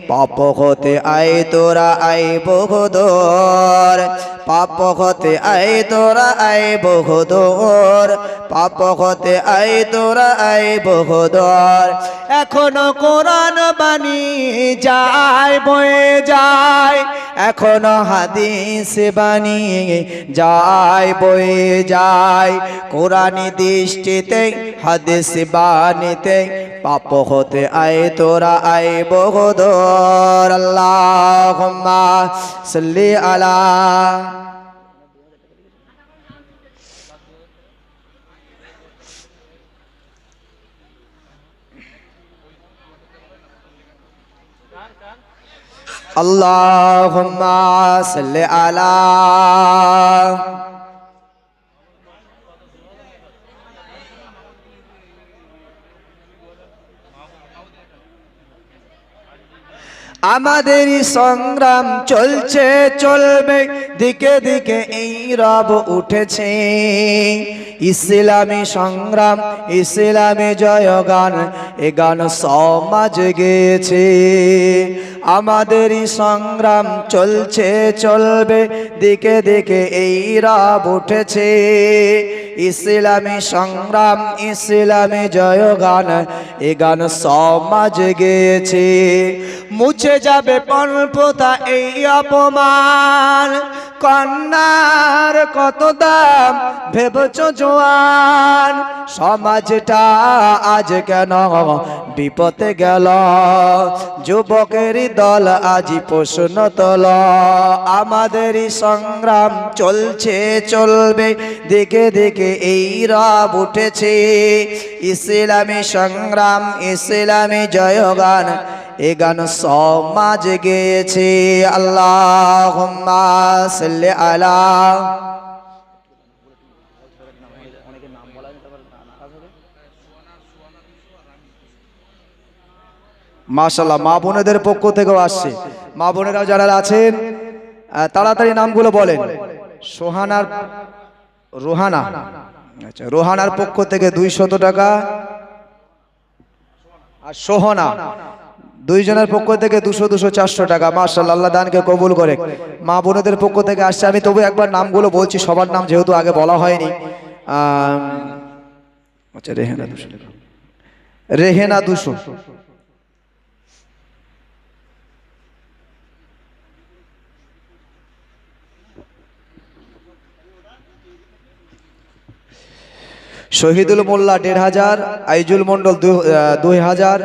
পাপ হতে আয় তোরা আয় বহুদূর, পাপ হতে আয় তোরা আয় বহুদূর, পাপ হতে আয় তোরা আয় বহুদূর। এখনো কোরআন বাণী যায় বয়ে যায়, এখনো হাদিস বাণী যায় বয়ে যায়। কোরআনী দৃষ্টিতে হাদিস বাণীতে পাপ হতে আয় তোরা আয় বহুদূর। আল্লাহুম্মা সাল্লি আলা। আল্লাহুম্মা সাল্লি আলা। আমাদের সংগ্রাম চলছে চলবে, দিকে দিকে এই রব উঠেছে। ইসলামী সংগ্রাম ইসলামী জয়গান, এ গান সমাজ গেয়েছে। আমাদের সংগ্রাম চলছে চলবে, দিকে দিকে এই রব উঠেছে। ইসলামী সংগ্রাম ইসলামী জয়গান, এ গান সমাজ গেয়েছে। মুছে যাবে পরপতা এই অপমান, কন্যার কত দাম ভেবেছ জোয়ান। সমাজটা আজ কেন বিপদে গেল, যুবকের দল আজি প্রশ্ন তোল। আমাদের সংগ্রাম চলছে চলবে, দিকে দিকে এই রব উঠেছে। ইসলামী সংগ্রাম ইসলামী জয়গান, এ গান সমাজ গেয়েছে। আল্লাহুম্মা সাল্লি আলা। মাশাআল্লাহ, মা বোনেদের পক্ষ থেকেও আসছে। মা বোনেরা যারা আছেন তাড়াতাড়ি নামগুলো বলেন। সোহানার রোহানা, আচ্ছা রোহানার পক্ষ থেকে 200 টাকা, আর সোহনা দুইজনের পক্ষ থেকে 200 200 400 টাকা। মাশাআল্লাহ, আল্লাহ দানকে কবুল করে। মা বোনেদের পক্ষ থেকে আসছে। আমি তবু একবার নামগুলো বলছি, সবার নাম যেহেতু আগে বলা হয়নি। আচ্ছা রেহেনা 200 টাকা, রেহেনা 200, শহীদুল মোল্লা 1500, আইজুল মন্ডল 2000,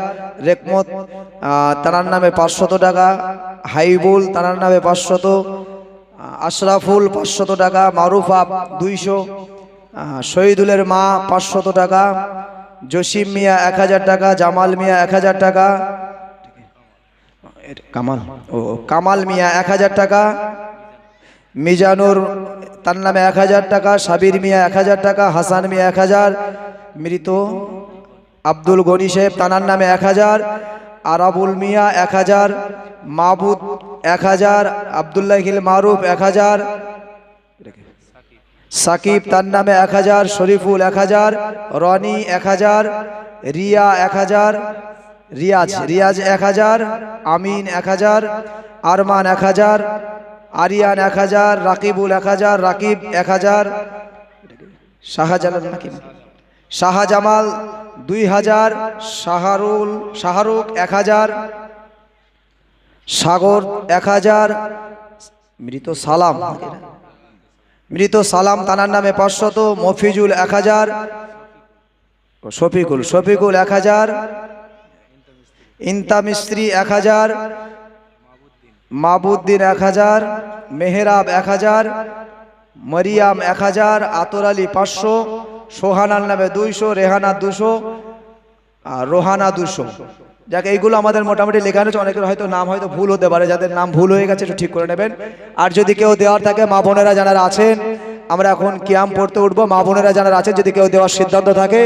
রেকমত তার নামে 500 টাকা, হাইবুল তার নামে 500, আশরাফুল 500 টাকা, মারুফা 200, শহীদুলের মা 500 টাকা, জসিম মিয়া 1000 টাকা, জামাল মিয়া 1000 টাকা, কামাল মিয়া 1000 টাকা, মিজানুর তার নামে 1000 টাকা, সাবির মিয়া 1000 টাকা, হাসান মিয়া 1000, মৃত আব্দুল গনি সাহেব তানার নামে 1000, আরাবুল মিয়া 1000, মাহবুদ 1000, আব্দুল্লাহ হিল মারুফ 1000, সাকিব তার নামে 1000, শরীফুল 1000, রনি 1000, রিয়া 1000, রিয়াজ 1000, আমিন 1000, আরমান 1000, আরিয়ান 1000, রাকিবুল 1000, রাকিব 1000, শাহজামাল 2000, শাহরুখ 1000, সাগর 1000, মৃত সালাম তানার নামে 500, মফিজুল 1000, শফিকুল 1000, ইন্তা মিস্ত্রি 1000, মাহবুদ্দিন 1000, মেহরাব 1000, মরিয়াম 1000, আতর আলী 500, সোহানার নামে 200, রেহানা 200 আর রোহানা 200। যাক এইগুলো আমাদের মোটামুটি লেখানো আছে, অনেকের হয়তো নাম হয়তো ভুল হতে পারে, যাদের নাম ভুল হয়ে গেছে একটু ঠিক করে নেবেন। আর যদি কেউ দেওয়ার থাকে, মা বোনেরা যারা আছেন, আমরা এখন কিয়াম পড়তে উঠবো, মা বোনেরা যারা আছেন যদি কেউ দেওয়ার সিদ্ধান্ত থাকে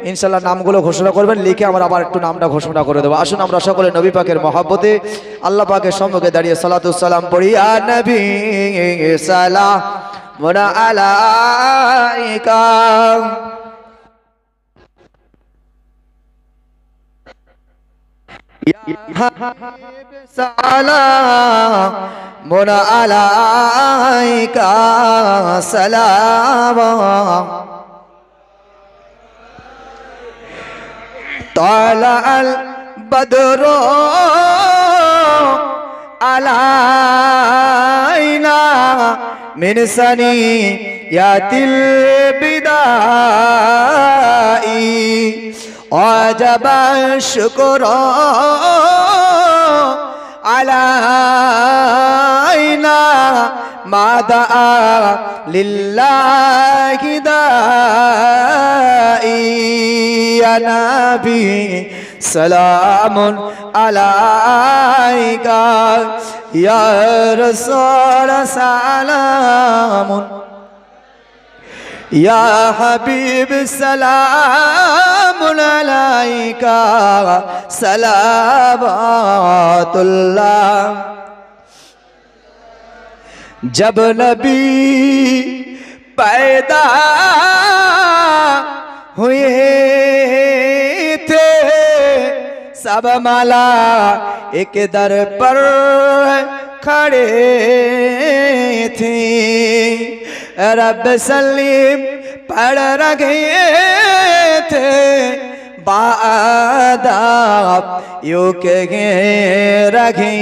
ইনশাল্লাহ নামগুলো ঘোষণা করবেন, লিখে আমরা আবার একটু নামটা ঘোষণা করে দেবো। আসুন আমরা সকলে নবী পাকের মহব্বতে আল্লাহ পাকের সম্মুখে দাঁড়িয়ে সালাতুস সালাম পড়ি। ইয়া নবী সালামুন আলাইকা, সালামুন আলাইকা সালাম, তালাল বদরু আলাইনা মিন সানিয়াতিল বিদাই, ওয়াজাবা শুকরু আলাইনা মা দাআ লিল্লাহি দাই। ইয়া নবী সালামুন আলাইকা, ইয়া রাসূল সালামুন, ইয়া হাবিব সালামুন আলাইকা সালাওয়াতুল্লাহ। जब नबी पैदा हुए थे सब माला एक दर पर खड़े थे, रब सलीम पढ़ रहे थे बादाब यू के रखे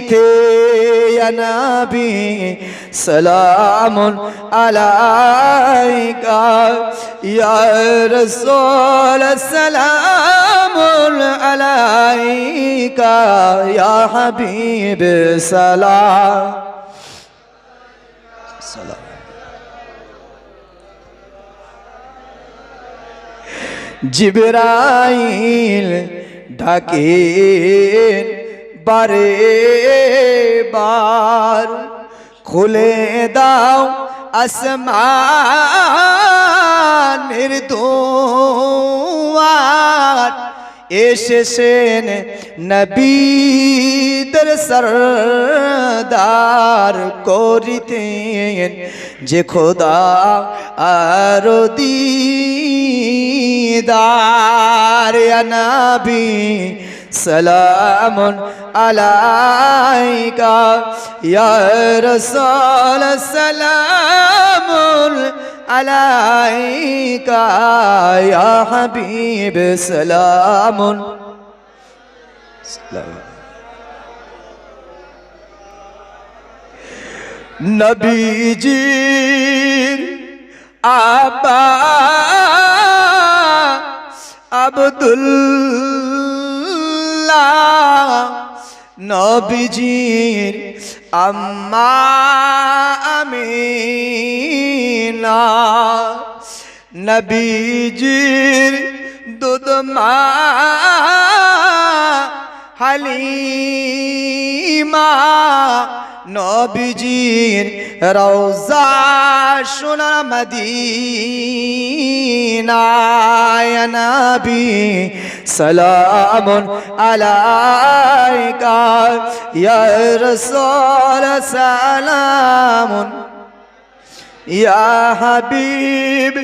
थे। या नबी सलामुन अलैका, या रसूल सलामुन अलैका, या हबीब सलाम। जिब्राइल डाकेन बारे बार, खुले दाओ আসমানের দুয়ার, এসেছেন নবীদের সরদার করিতেন যে খোদা আর দিদার। ইয়া নবী সালামুন আলাইকা, ইয়া রাসূল সালামুন আলাইকা, ইয়া হাবিব সালামুন। নবীজির আব্বা আব্দুল্লাহ, নবীজির আম্মা আমিনা, নবীজির দুধ মা হালিমা, নবীজির রওজা সোনার মদিনা ইয়া নবী সালামুন আলাইকা ইয়া রাসূল সালামুন ইয়া হাবিব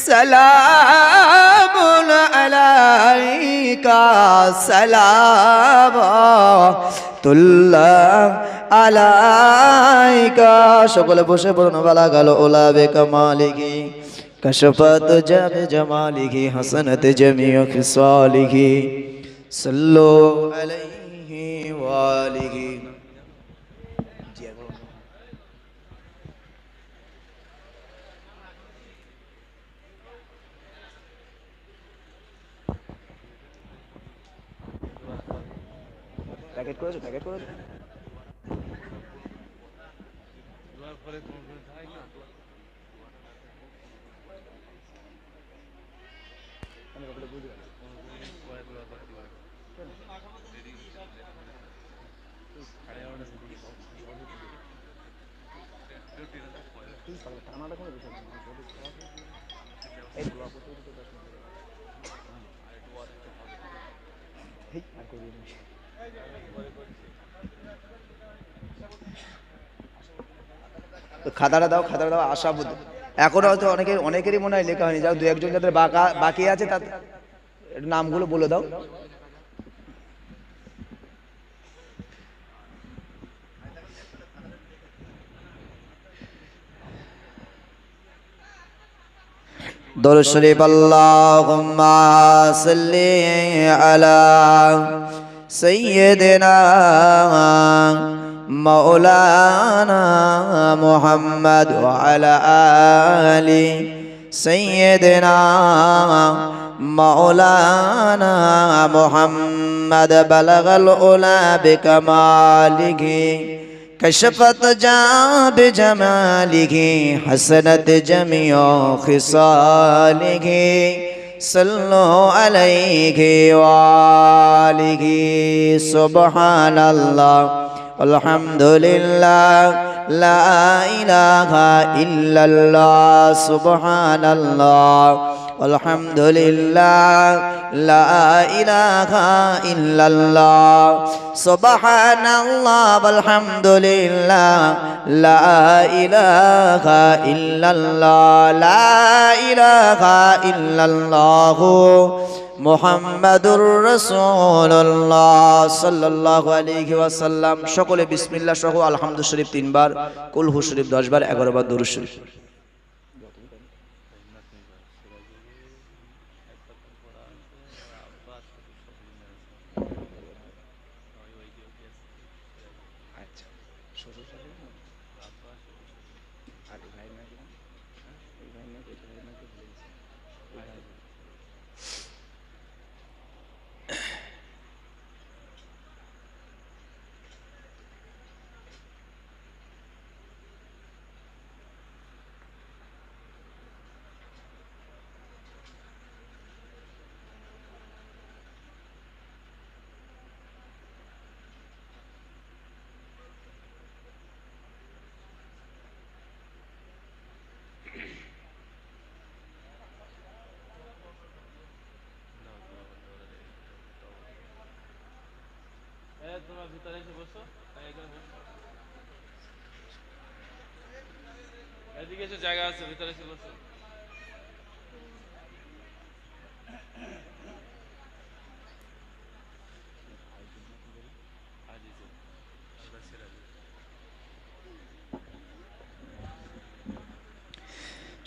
সালামুন আলাইকা সালাওয়াতুল্লাহ আলাইকা। সকলে বসে পড়ুন। বালা গেল ওলা বে কামালিহি কশফত জাবে জামালিহি হাসানাত জামিউ খিসালিহি সাল্লু আলাইহি ওয়া আলিহি। প্যাকেট করেছো? প্যাকেট করেছো? খাতাটা দাও, খাতাটা দাও। আশা বুদ্ধ এখনো হয়তো অনেকেরই মনে হয় লেখা হয়নি। যাও দু একজন যাদের বাকি আছে তার নামগুলো বলে দাও। দরুদ শরীফ আল্লাহুম্মা সাল্লি আলা সাইয়্যিদিনা মাওলানা মুহাম্মদ ওয়া আলা আলি সাইয়্যিদিনা মাওলানা মুহাম্মদ বালাগাল উলা বিকামালিহি কশফত জাবে জামালিহি হাসানাত জামিউ খিসালিহি সাল্লু আলাইহি ওয়া আলিহি। সুবহানাল্লাহ আলহামদুলিল্লাহ লা ইলাহা ইল্লাল্লাহ সুবহানাল্লাহ আলহামদুলিল্লাহ লা ইলাহা ইল্লাল্লাহ সুবহানাল্লাহ আলহামদুলিল্লাহ লা ইলাহা ইল্লাল্লাহ লা ইলাহা ইল্লাল্লাহ মুহাম্মাদুর রাসূলুল্লাহ সাল্লাল্লাহু আলাইহি ওয়াসাল্লাম। সকলে বিসমিল্লাহ সহ আলহামদু শরীফ 3 বার, কুলহু শরীফ 10 বার, 11 বার দরুদ শরীফ। তোমরা ভিতরে এসে বসো, এদিকে এসে জায়গা আছে, ভিতরে এসে বসো।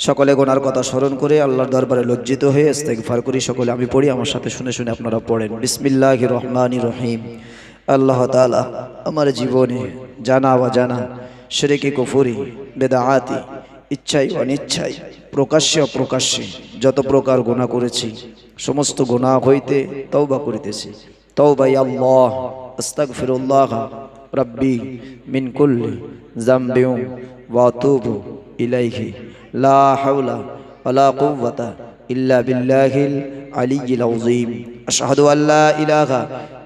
সকলে গুনার কথা স্মরণ করে আল্লাহর দরবারে লজ্জিত হয়ে ইস্তেগফার করি। সকলে আমি পড়ি, আমার সাথে শুনে শুনে আপনারা পড়েন। বিসমিল্লাহির রহমানির রহিম। আল্লাহ তাআলা আমার জীবনে জানা অজানা শিরকি কুফরি বেদাআতি ইচ্ছাই অনিচ্ছাই প্রকাশ্যে অপ্রকাশ্যে যত প্রকার গুনাহ করেছি সমস্ত গুনাহ হইতে তওবা করিতেছি। তওবা ইয়া আল্লাহ আস্তাগফিরুল্লাহ রাব্বি মিন কুল্লি যামবিন ওয়া আতুবু ইলাইহি লা হাওলা ওয়ালা কুওয়াতা ইল্লা বিল্লাহিল আলিয়্যিল আযীম। আশহাদু আল্লা ইলাহা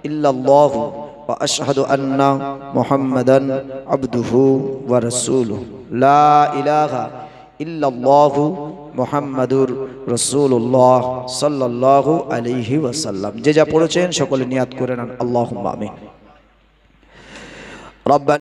ইল্লাল্লাহু ওয়া আশহাদু আন্না মুহাম্মাদান আবদুহু ওয়া রাসূলুহু লা ইলাহা ইল্লাল্লাহু মুহাম্মাদুর রাসূলুল্লাহ সাল্লাল্লাহু আলাইহি ওয়াসাল্লাম। যে যা পড়েছেন সকলে নিয়াত করে নেন, আল্লাহুম্মা আমিন। রব্বানা